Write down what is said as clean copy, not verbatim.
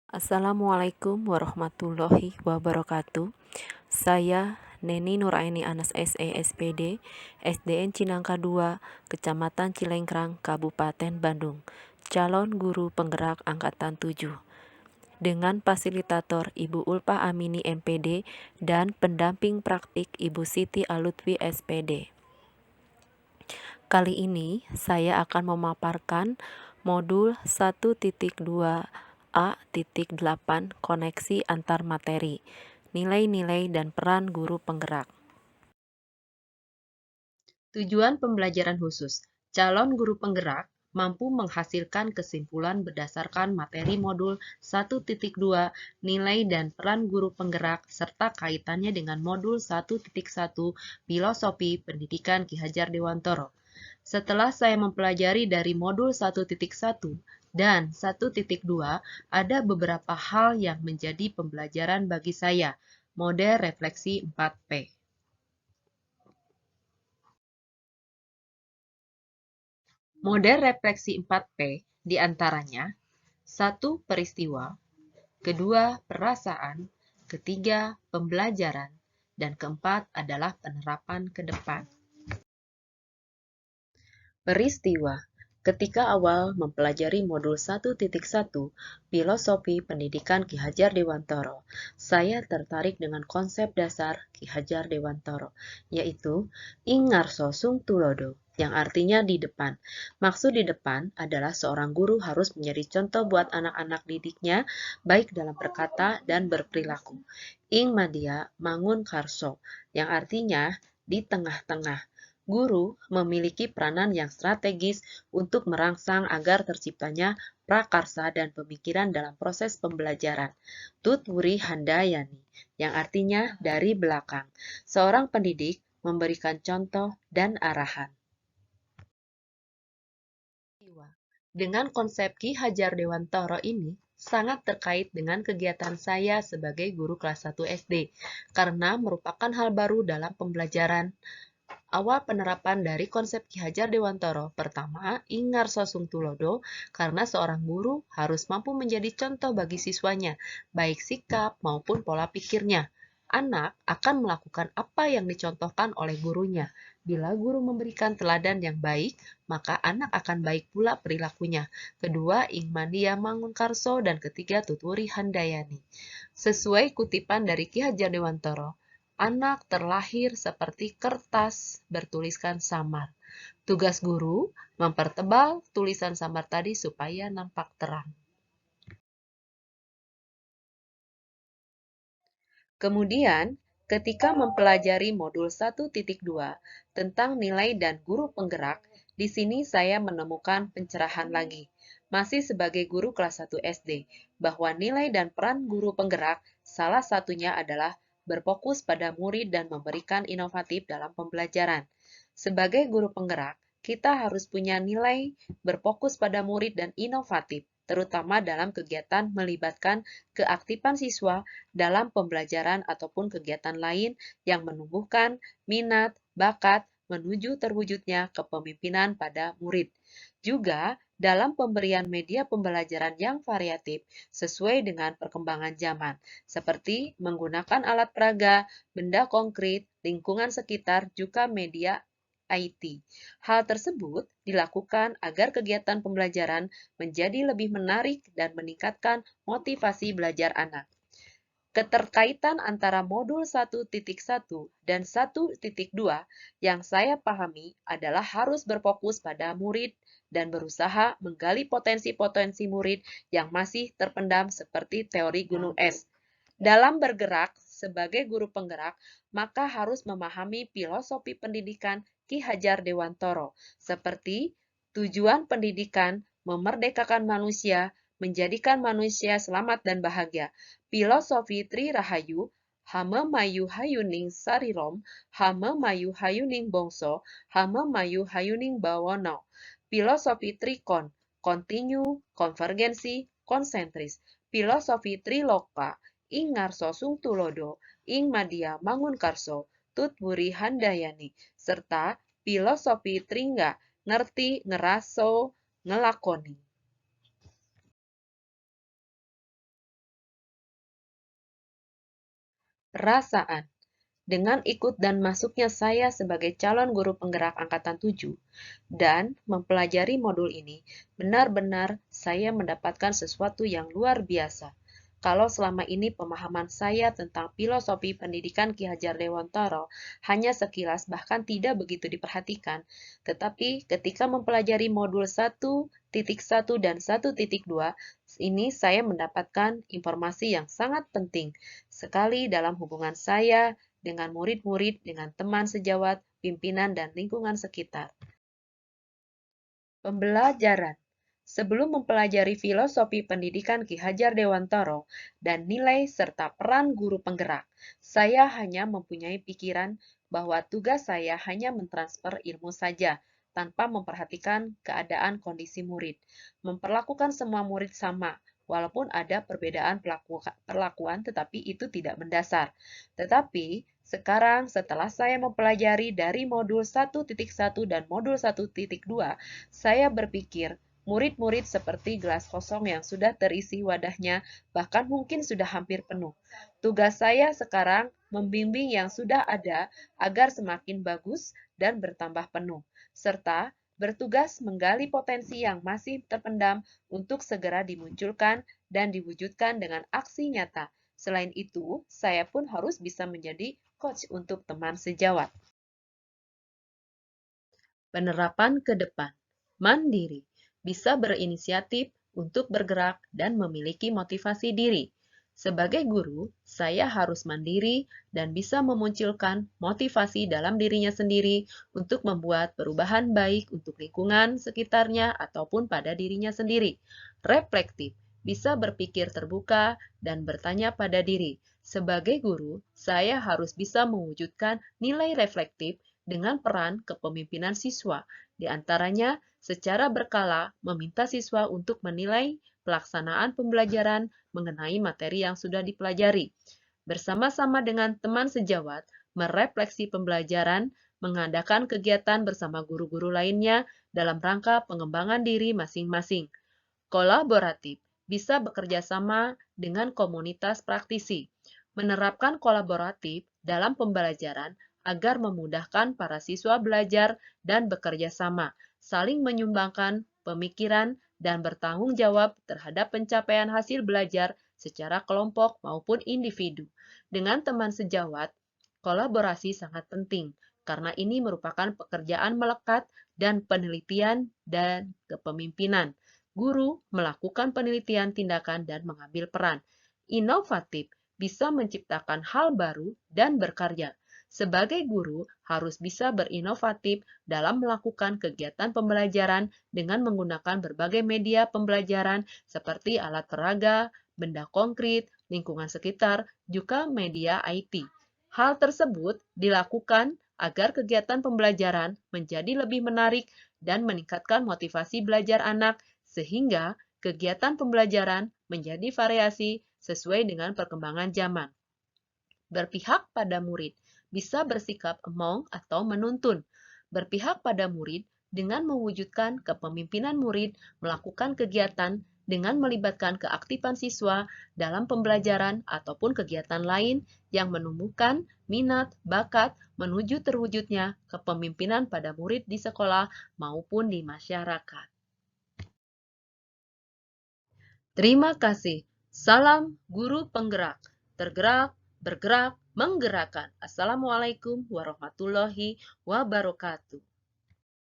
Assalamualaikum warahmatullahi wabarakatuh. Saya Neni Nuraini Anas SE SPD, SDN Cinangka 2, Kecamatan Cilengkrang, Kabupaten Bandung, calon guru penggerak Angkatan 7. Dengan fasilitator Ibu Ulpah Amini MPD dan pendamping praktik Ibu Siti Alutfi SPD. Kali ini saya akan memaparkan modul 1.2a.8 koneksi antar materi, nilai-nilai dan peran guru penggerak. Tujuan pembelajaran khusus. Calon guru penggerak mampu menghasilkan kesimpulan berdasarkan materi modul 1.2 nilai dan peran guru penggerak serta kaitannya dengan modul 1.1 filosofi pendidikan Ki Hajar Dewantoro. Setelah saya mempelajari dari modul 1.1 dan 1.2, ada beberapa hal yang menjadi pembelajaran bagi saya. Model refleksi 4P. Model refleksi 4P diantaranya 1. Peristiwa, 2. Perasaan, 3. Pembelajaran, dan keempat adalah penerapan ke depan. Peristiwa. Ketika awal mempelajari modul 1.1 Filosofi Pendidikan Ki Hajar Dewantoro, saya tertarik dengan konsep dasar Ki Hajar Dewantoro, yaitu Ing ngarso sung tulodo, yang artinya di depan. Maksud di depan adalah seorang guru harus menjadi contoh buat anak-anak didiknya, baik dalam berkata dan berperilaku. Ing madia mangun karso, yang artinya di tengah-tengah. Guru memiliki peranan yang strategis untuk merangsang agar terciptanya prakarsa dan pemikiran dalam proses pembelajaran. Tutwuri handayani, yang artinya dari belakang. Seorang pendidik memberikan contoh dan arahan. Dengan konsep Ki Hajar Dewantoro ini, sangat terkait dengan kegiatan saya sebagai guru kelas 1 SD, karena merupakan hal baru dalam pembelajaran. Awal penerapan dari konsep Ki Hajar Dewantoro pertama, Ing ngarso sung tulodo, karena seorang guru harus mampu menjadi contoh bagi siswanya, baik sikap maupun pola pikirnya. Anak akan melakukan apa yang dicontohkan oleh gurunya. Bila guru memberikan teladan yang baik, maka anak akan baik pula perilakunya. Kedua, Ing mandia mangun karso, dan ketiga, tuturi handayani. Sesuai kutipan dari Ki Hajar Dewantoro, anak terlahir seperti kertas bertuliskan samar. Tugas guru mempertebal tulisan samar tadi supaya nampak terang. Kemudian, ketika mempelajari modul 1.2 tentang nilai dan guru penggerak, di sini saya menemukan pencerahan lagi. Masih sebagai guru kelas 1 SD, bahwa nilai dan peran guru penggerak salah satunya adalah berfokus pada murid dan memberikan inovatif dalam pembelajaran. Sebagai guru penggerak, kita harus punya nilai berfokus pada murid dan inovatif, terutama dalam kegiatan melibatkan keaktifan siswa dalam pembelajaran ataupun kegiatan lain yang menumbuhkan minat, bakat, menuju terwujudnya kepemimpinan pada murid. Juga dalam pemberian media pembelajaran yang variatif sesuai dengan perkembangan zaman, seperti menggunakan alat peraga, benda konkret, lingkungan sekitar, juga media IT. Hal tersebut dilakukan agar kegiatan pembelajaran menjadi lebih menarik dan meningkatkan motivasi belajar anak. Keterkaitan antara modul 1.1 dan 1.2 yang saya pahami adalah harus berfokus pada murid dan berusaha menggali potensi-potensi murid yang masih terpendam seperti teori gunung es. Dalam bergerak sebagai guru penggerak, maka harus memahami filosofi pendidikan Ki Hajar Dewantoro, seperti tujuan pendidikan memerdekakan manusia, menjadikan manusia selamat dan bahagia. Filosofi Tri Rahayu, hame mayu hayuning sarirom, hame mayu hayuning bongso, hame mayu hayuning bawono. Filosofi Trikon, kontinu, konvergensi, konsentris. Filosofi Triloka, Ing ngarso sung tulodo, Ing madia mangun karso, tutwuri handayani, serta filosofi Tringga, ngerti, ngeraso, ngelakoni. Perasaan. Dengan ikut dan masuknya saya sebagai calon guru penggerak angkatan 7 dan mempelajari modul ini, benar-benar saya mendapatkan sesuatu yang luar biasa. Kalau selama ini pemahaman saya tentang filosofi pendidikan Ki Hajar Dewantara hanya sekilas bahkan tidak begitu diperhatikan, tetapi ketika mempelajari modul 1.1 dan 1.2, ini saya mendapatkan informasi yang sangat penting sekali dalam hubungan saya dengan murid-murid, dengan teman sejawat, pimpinan, dan lingkungan sekitar. Pembelajaran. Sebelum mempelajari filosofi pendidikan Ki Hajar Dewantara dan nilai serta peran guru penggerak, saya hanya mempunyai pikiran bahwa tugas saya hanya mentransfer ilmu saja, tanpa memperhatikan keadaan kondisi murid. Memperlakukan semua murid sama, walaupun ada perbedaan perlakuan, tetapi itu tidak mendasar. Tetapi, sekarang setelah saya mempelajari dari modul 1.1 dan modul 1.2, saya berpikir, murid-murid seperti gelas kosong yang sudah terisi wadahnya, bahkan mungkin sudah hampir penuh. Tugas saya sekarang membimbing yang sudah ada agar semakin bagus dan bertambah penuh, serta bertugas menggali potensi yang masih terpendam untuk segera dimunculkan dan diwujudkan dengan aksi nyata. Selain itu, saya pun harus bisa menjadi coach untuk teman sejawat. Penerapan ke depan. Mandiri. Bisa berinisiatif untuk bergerak dan memiliki motivasi diri. Sebagai guru, saya harus mandiri dan bisa memunculkan motivasi dalam dirinya sendiri untuk membuat perubahan baik untuk lingkungan sekitarnya ataupun pada dirinya sendiri. Reflektif. Bisa berpikir terbuka dan bertanya pada diri. Sebagai guru, saya harus bisa mewujudkan nilai reflektif dengan peran kepemimpinan siswa, di antaranya secara berkala meminta siswa untuk menilai pelaksanaan pembelajaran mengenai materi yang sudah dipelajari. Bersama-sama dengan teman sejawat, merefleksi pembelajaran, mengadakan kegiatan bersama guru-guru lainnya dalam rangka pengembangan diri masing-masing. Kolaboratif bisa bekerja sama dengan komunitas praktisi. Menerapkan kolaboratif dalam pembelajaran agar memudahkan para siswa belajar dan bekerja sama, saling menyumbangkan pemikiran dan bertanggung jawab terhadap pencapaian hasil belajar secara kelompok maupun individu. Dengan teman sejawat, kolaborasi sangat penting karena ini merupakan pekerjaan melekat dan penelitian dan kepemimpinan. Guru melakukan penelitian tindakan dan mengambil peran. Inovatif bisa menciptakan hal baru dan berkarya. Sebagai guru harus bisa berinovatif dalam melakukan kegiatan pembelajaran dengan menggunakan berbagai media pembelajaran seperti alat peraga, benda konkret, lingkungan sekitar, juga media IT. Hal tersebut dilakukan agar kegiatan pembelajaran menjadi lebih menarik dan meningkatkan motivasi belajar anak sehingga kegiatan pembelajaran menjadi variasi sesuai dengan perkembangan zaman. Berpihak pada murid bisa bersikap among atau menuntun. Berpihak pada murid dengan mewujudkan kepemimpinan murid melakukan kegiatan dengan melibatkan keaktifan siswa dalam pembelajaran ataupun kegiatan lain yang menumbuhkan minat, bakat menuju terwujudnya kepemimpinan pada murid di sekolah maupun di masyarakat. Terima kasih. Salam guru penggerak. Tergerak, bergerak, menggerakkan. Assalamualaikum warahmatullahi wabarakatuh.